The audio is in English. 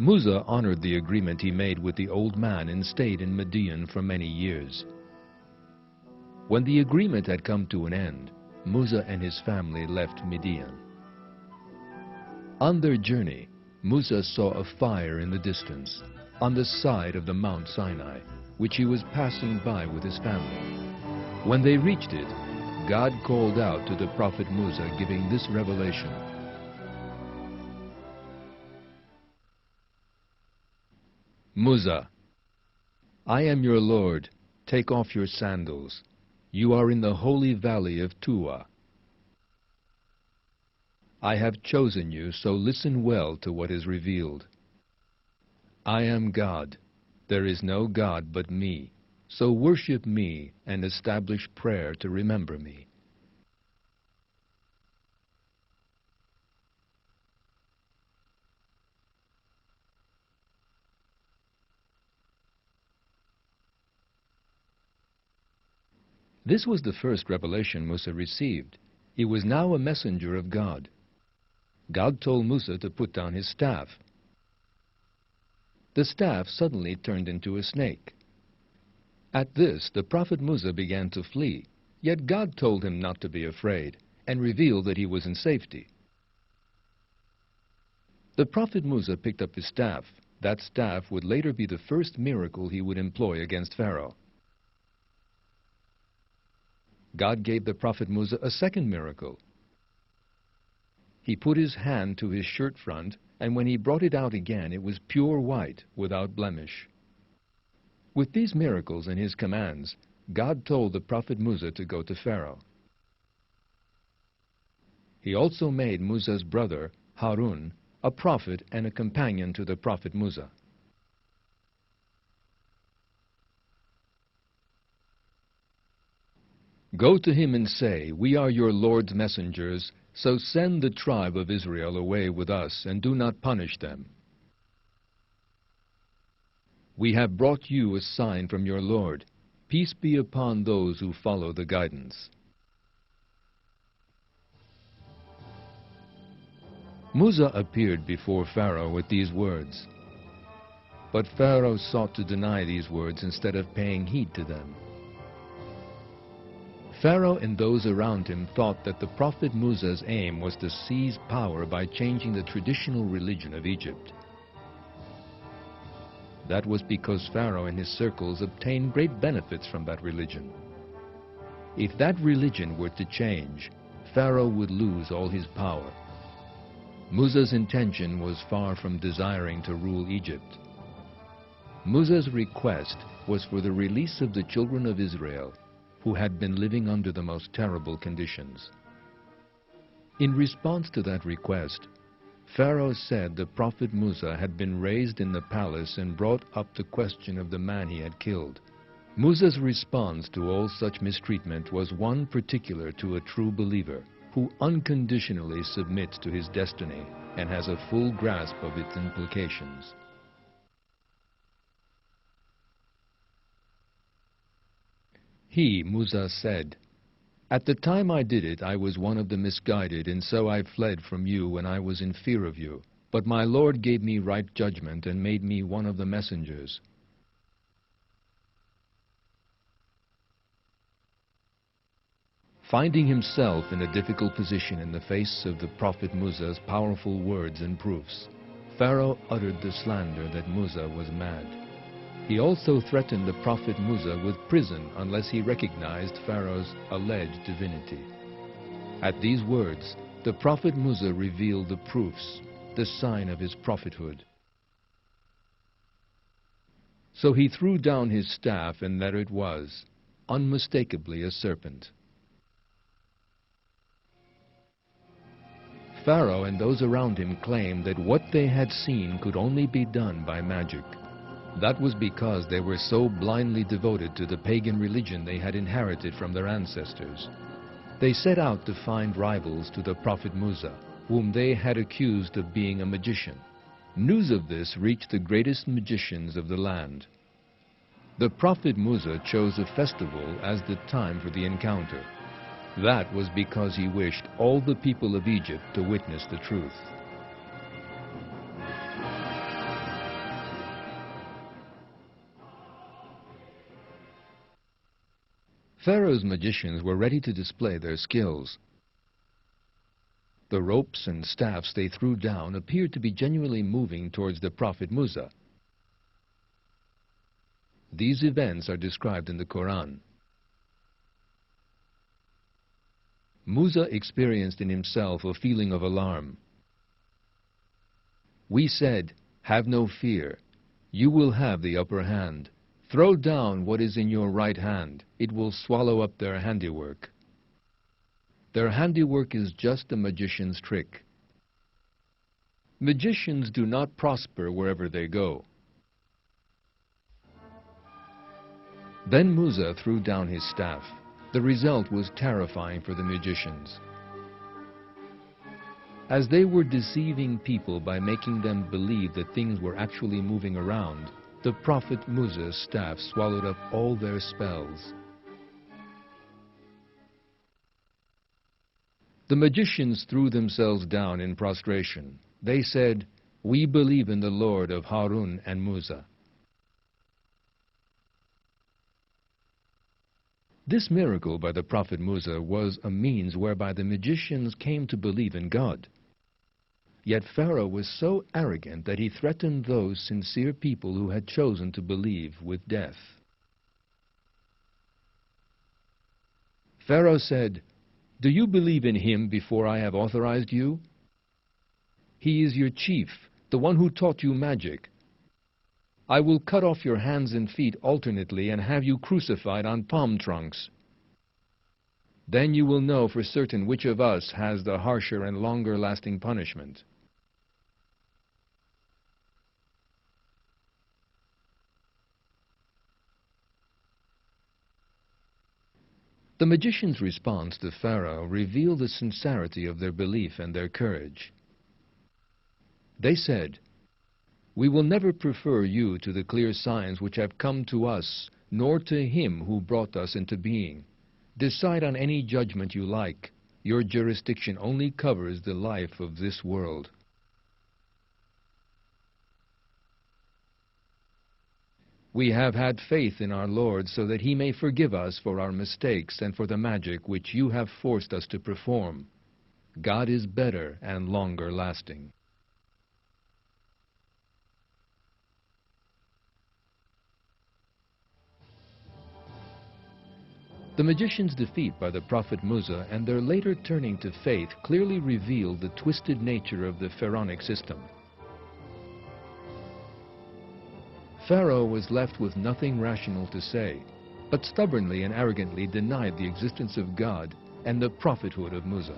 Musa honored the agreement he made with the old man and stayed in Midian for many years. When the agreement had come to an end, Musa and his family left Midian. On their journey, Musa saw a fire in the distance, on the side of the Mount Sinai, which he was passing by with his family. When they reached it, God called out to the prophet Musa, giving this revelation. Musa, I am your Lord. Take off your sandals. You are in the holy valley of Tuwa. I have chosen you, so listen well to what is revealed. I am God. There is no God but me. So worship me and establish prayer to remember me. This was the first revelation Musa received. He was now a messenger of God. God told Musa to put down his staff. The staff suddenly turned into a snake. At this, the prophet Musa began to flee, yet God told him not to be afraid and revealed that he was in safety. The prophet Musa picked up his staff. That staff would later be the first miracle he would employ against Pharaoh. God gave the prophet Musa a second miracle. He put his hand to his shirt front, and when he brought it out again, it was pure white, without blemish. With these miracles and his commands, God told the prophet Musa to go to Pharaoh. He also made Musa's brother, Harun, a prophet and a companion to the prophet Musa. Go to him and say, We are your Lord's messengers, so send the tribe of Israel away with us, and do not punish them. We have brought you a sign from your Lord. Peace be upon those who follow the guidance. Musa appeared before Pharaoh with these words. But Pharaoh sought to deny these words instead of paying heed to them. Pharaoh and those around him thought that the prophet Musa's aim was to seize power by changing the traditional religion of Egypt. That was because Pharaoh and his circles obtained great benefits from that religion. If that religion were to change, Pharaoh would lose all his power. Musa's intention was far from desiring to rule Egypt. Musa's request was for the release of the children of Israel, who had been living under the most terrible conditions. In response to that request, Pharaoh said the prophet Musa had been raised in the palace and brought up the question of the man he had killed. Musa's response to all such mistreatment was one particular to a true believer, who unconditionally submits to his destiny and has a full grasp of its implications. He, Musa, said, At the time I did it, I was one of the misguided, and so I fled from you when I was in fear of you. But my Lord gave me right judgment and made me one of the messengers. Finding himself in a difficult position in the face of the prophet Musa's powerful words and proofs, Pharaoh uttered the slander that Musa was mad. He also threatened the prophet Musa with prison unless he recognized Pharaoh's alleged divinity. At these words, the prophet Musa revealed the proofs, the sign of his prophethood. So he threw down his staff, and there it was, unmistakably a serpent. Pharaoh and those around him claimed that what they had seen could only be done by magic. That was because they were so blindly devoted to the pagan religion they had inherited from their ancestors. They set out to find rivals to the prophet Musa, whom they had accused of being a magician. News of this reached the greatest magicians of the land. The prophet Musa chose a festival as the time for the encounter. That was because he wished all the people of Egypt to witness the truth. Pharaoh's magicians were ready to display their skills. The ropes and staffs they threw down appeared to be genuinely moving towards the prophet Musa. These events are described in the Quran. Musa experienced in himself a feeling of alarm. We said, "Have no fear. You will have the upper hand. Throw down what is in your right hand. It will swallow up their handiwork." Their handiwork is just a magician's trick. Magicians do not prosper wherever they go. Then Musa threw down his staff. The result was terrifying for the magicians. As they were deceiving people by making them believe that things were actually moving around, the prophet Musa's staff swallowed up all their spells. The magicians threw themselves down in prostration. They said, "We believe in the Lord of Harun and Musa." This miracle by the prophet Musa was a means whereby the magicians came to believe in God. Yet Pharaoh was so arrogant that he threatened those sincere people who had chosen to believe with death. Pharaoh said, "Do you believe in him before I have authorized you? He is your chief, the one who taught you magic. I will cut off your hands and feet alternately and have you crucified on palm trunks. Then you will know for certain which of us has the harsher and longer-lasting punishment." The magician's response to Pharaoh revealed the sincerity of their belief and their courage. They said, "We will never prefer you to the clear signs which have come to us, nor to him who brought us into being. Decide on any judgment you like. Your jurisdiction only covers the life of this world." We have had faith in our Lord so that he may forgive us for our mistakes and for the magic which you have forced us to perform. God is better and longer lasting. The magicians' defeat by the prophet Musa and their later turning to faith clearly revealed the twisted nature of the pharaonic system. Pharaoh was left with nothing rational to say, but stubbornly and arrogantly denied the existence of God and the prophethood of Musa.